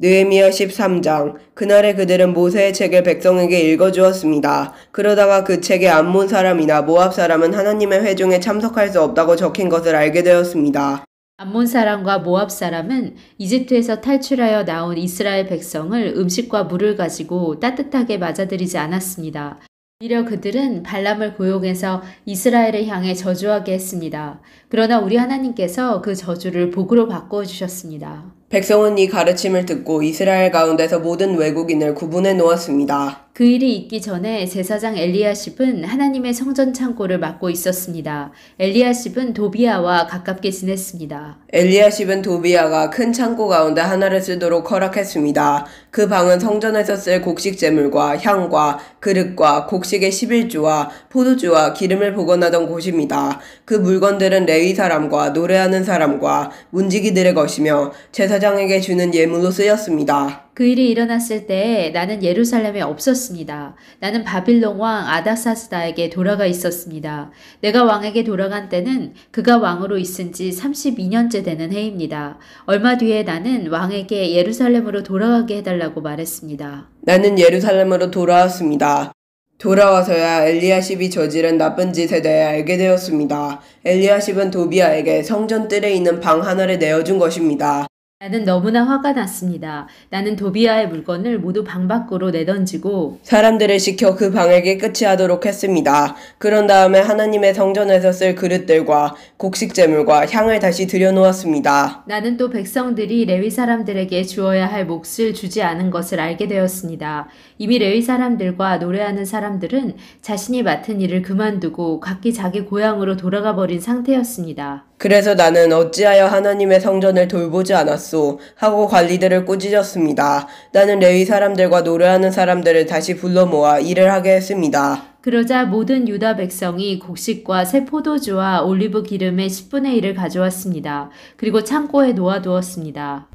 느헤미야 13장. 그날에 그들은 모세의 책을 백성에게 읽어주었습니다. 그러다가 그 책에 암몬 사람이나 모압 사람은 하나님의 회중에 참석할 수 없다고 적힌 것을 알게 되었습니다. 암몬 사람과 모압 사람은 이집트에서 탈출하여 나온 이스라엘 백성을 음식과 물을 가지고 따뜻하게 맞아들이지 않았습니다. 오히려 그들은 발람을 고용해서 이스라엘을 향해 저주하게 했습니다. 그러나 우리 하나님께서 그 저주를 복으로 바꾸어 주셨습니다. 백성은 이 가르침을 듣고 이스라엘 가운데서 모든 외국인을 구분해 놓았습니다. 그 일이 있기 전에 제사장 엘리야십은 하나님의 성전 창고를 맡고 있었습니다. 엘리야십은 도비아와 가깝게 지냈습니다. 엘리야십은 도비아가 큰 창고 가운데 하나를 쓰도록 허락했습니다. 그 방은 성전에서 쓸 곡식 제물과 향과 그릇과 곡식의 11주와 포도주와 기름을 보관하던 곳입니다. 그 물건들은 레위 사람과 노래하는 사람과 문지기들의 것이며 제사장에게 주는 예물로 쓰였습니다. 그 일이 일어났을 때에 나는 예루살렘에 없었습니다. 나는 바빌론 왕 아닥사스다에게 돌아가 있었습니다. 내가 왕에게 돌아간 때는 그가 왕으로 있은 지 32년째 되는 해입니다. 얼마 뒤에 나는 왕에게 예루살렘으로 돌아가게 해달라고 말했습니다. 나는 예루살렘으로 돌아왔습니다. 돌아와서야 엘리야십이 저지른 나쁜 짓에 대해 알게 되었습니다. 엘리야십은 도비아에게 성전 뜰에 있는 방 하나를 내어준 것입니다. 나는 너무나 화가 났습니다. 나는 도비아의 물건을 모두 방 밖으로 내던지고 사람들을 시켜 그 방을 깨끗이 하도록 했습니다. 그런 다음에 하나님의 성전에서 쓸 그릇들과 곡식 제물과 향을 다시 들여놓았습니다. 나는 또 백성들이 레위 사람들에게 주어야 할 몫을 주지 않은 것을 알게 되었습니다. 이미 레위 사람들과 노래하는 사람들은 자신이 맡은 일을 그만두고 각기 자기 고향으로 돌아가 버린 상태였습니다. 그래서 나는 어찌하여 하나님의 성전을 돌보지 않았소 하고 관리들을 꾸짖었습니다. 나는 레위 사람들과 노래하는 사람들을 다시 불러 모아 일을 하게 했습니다. 그러자 모든 유다 백성이 곡식과 새 포도주와 올리브 기름의 10분의 1을 가져왔습니다. 그리고 창고에 놓아두었습니다.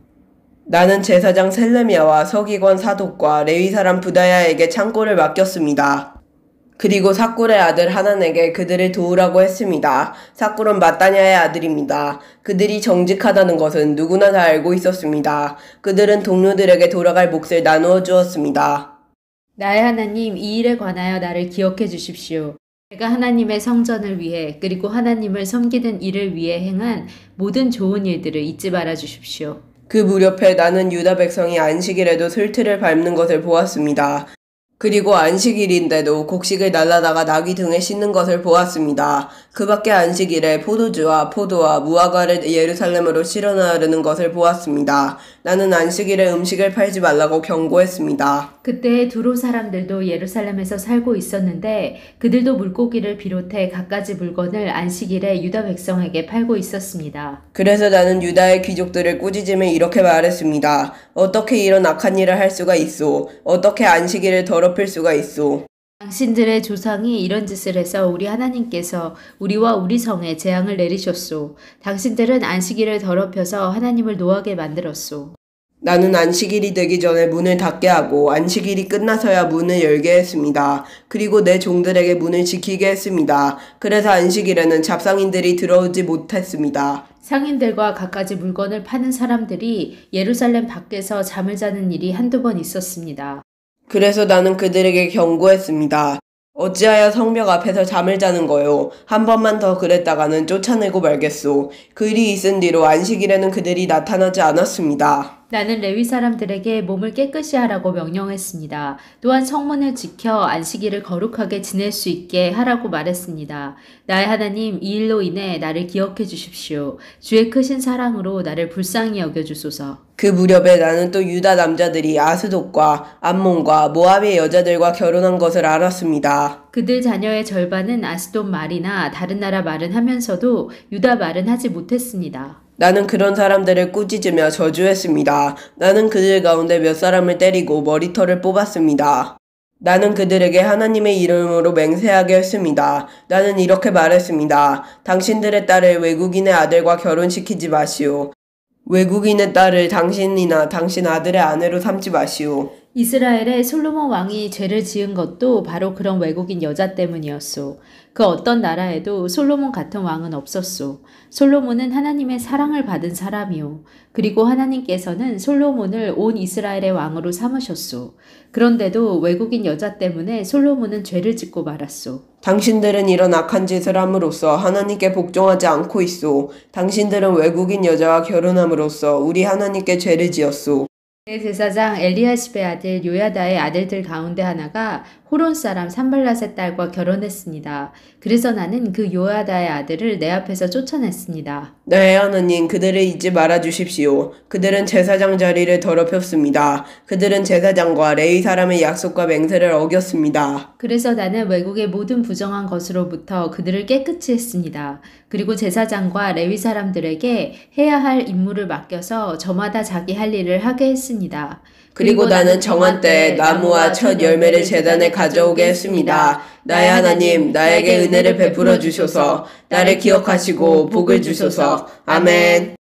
나는 제사장 셀레미야와 서기관 사독과 레위 사람 부다야에게 창고를 맡겼습니다. 그리고 삭굴의 아들 하난에게 그들을 도우라고 했습니다. 삭굴은 마따냐의 아들입니다. 그들이 정직하다는 것은 누구나 다 알고 있었습니다. 그들은 동료들에게 돌아갈 몫을 나누어 주었습니다. 나의 하나님, 이 일에 관하여 나를 기억해 주십시오. 제가 하나님의 성전을 위해 그리고 하나님을 섬기는 일을 위해 행한 모든 좋은 일들을 잊지 말아 주십시오. 그 무렵에 나는 유다 백성이 안식일에도 슬트를 밟는 것을 보았습니다. 그리고 안식일인데도 곡식을 날라다가 나귀 등에 싣는 것을 보았습니다. 그 밖에 안식일에 포도주와 포도와 무화과를 예루살렘으로 실어 나르는 것을 보았습니다. 나는 안식일에 음식을 팔지 말라고 경고했습니다. 그때 두로 사람들도 예루살렘에서 살고 있었는데 그들도 물고기를 비롯해 갖가지 물건을 안식일에 유다 백성에게 팔고 있었습니다. 그래서 나는 유다의 귀족들을 꾸짖으며 이렇게 말했습니다. 어떻게 이런 악한 일을 할 수가 있소? 어떻게 안식일을 더럽힐 수가 있소? 당신들의 조상이 이런 짓을 해서 우리 하나님께서 우리와 우리 성에 재앙을 내리셨소. 당신들은 안식일을 더럽혀서 하나님을 노하게 만들었소. 나는 안식일이 되기 전에 문을 닫게 하고 안식일이 끝나서야 문을 열게 했습니다. 그리고 내 종들에게 문을 지키게 했습니다. 그래서 안식일에는 잡상인들이 들어오지 못했습니다. 상인들과 갖가지 물건을 파는 사람들이 예루살렘 밖에서 잠을 자는 일이 한두 번 있었습니다. 그래서 나는 그들에게 경고했습니다. 어찌하여 성벽 앞에서 잠을 자는 거요. 한 번만 더 그랬다가는 쫓아내고 말겠소. 그 일이 있은 뒤로 안식일에는 그들이 나타나지 않았습니다. 나는 레위 사람들에게 몸을 깨끗이 하라고 명령했습니다. 또한 성문을 지켜 안식일을 거룩하게 지낼 수 있게 하라고 말했습니다. 나의 하나님, 이 일로 인해 나를 기억해 주십시오. 주의 크신 사랑으로 나를 불쌍히 여겨주소서. 그 무렵에 나는 또 유다 남자들이 아스돗과 암몬과 모압의 여자들과 결혼한 것을 알았습니다. 그들 자녀의 절반은 아스돗 말이나 다른 나라 말은 하면서도 유다 말은 하지 못했습니다. 나는 그런 사람들을 꾸짖으며 저주했습니다. 나는 그들 가운데 몇 사람을 때리고 머리털을 뽑았습니다. 나는 그들에게 하나님의 이름으로 맹세하게 했습니다. 나는 이렇게 말했습니다. 당신들의 딸을 외국인의 아들과 결혼시키지 마시오. 외국인의 딸을 당신이나 당신 아들의 아내로 삼지 마시오. 이스라엘의 솔로몬 왕이 죄를 지은 것도 바로 그런 외국인 여자 때문이었소. 그 어떤 나라에도 솔로몬 같은 왕은 없었소. 솔로몬은 하나님의 사랑을 받은 사람이요. 그리고 하나님께서는 솔로몬을 온 이스라엘의 왕으로 삼으셨소. 그런데도 외국인 여자 때문에 솔로몬은 죄를 짓고 말았소. 당신들은 이런 악한 짓을 함으로써 하나님께 복종하지 않고 있소. 당신들은 외국인 여자와 결혼함으로써 우리 하나님께 죄를 지었소. 대제사장 엘리야십의 아들 요야다의 아들들 가운데 하나가 호론 사람 산발랏의 딸과 결혼했습니다. 그래서 나는 그 요야다의 아들을 내 앞에서 쫓아냈습니다. 네, 하나님, 그들을 잊지 말아 주십시오. 그들은 제사장 자리를 더럽혔습니다. 그들은 제사장과 레위 사람의 약속과 맹세를 어겼습니다. 그래서 나는 외국의 모든 부정한 것으로부터 그들을 깨끗이 했습니다. 그리고 제사장과 레위 사람들에게 해야 할 임무를 맡겨서 저마다 자기 할 일을 하게 했습니다. 그리고 나는 정한 때에 나무와 첫 열매를 제단에 가져오게 했습니다. 나의 하나님, 나에게 은혜를 베풀어 주소서. 나를 기억하시고 복을 주소서. 아멘.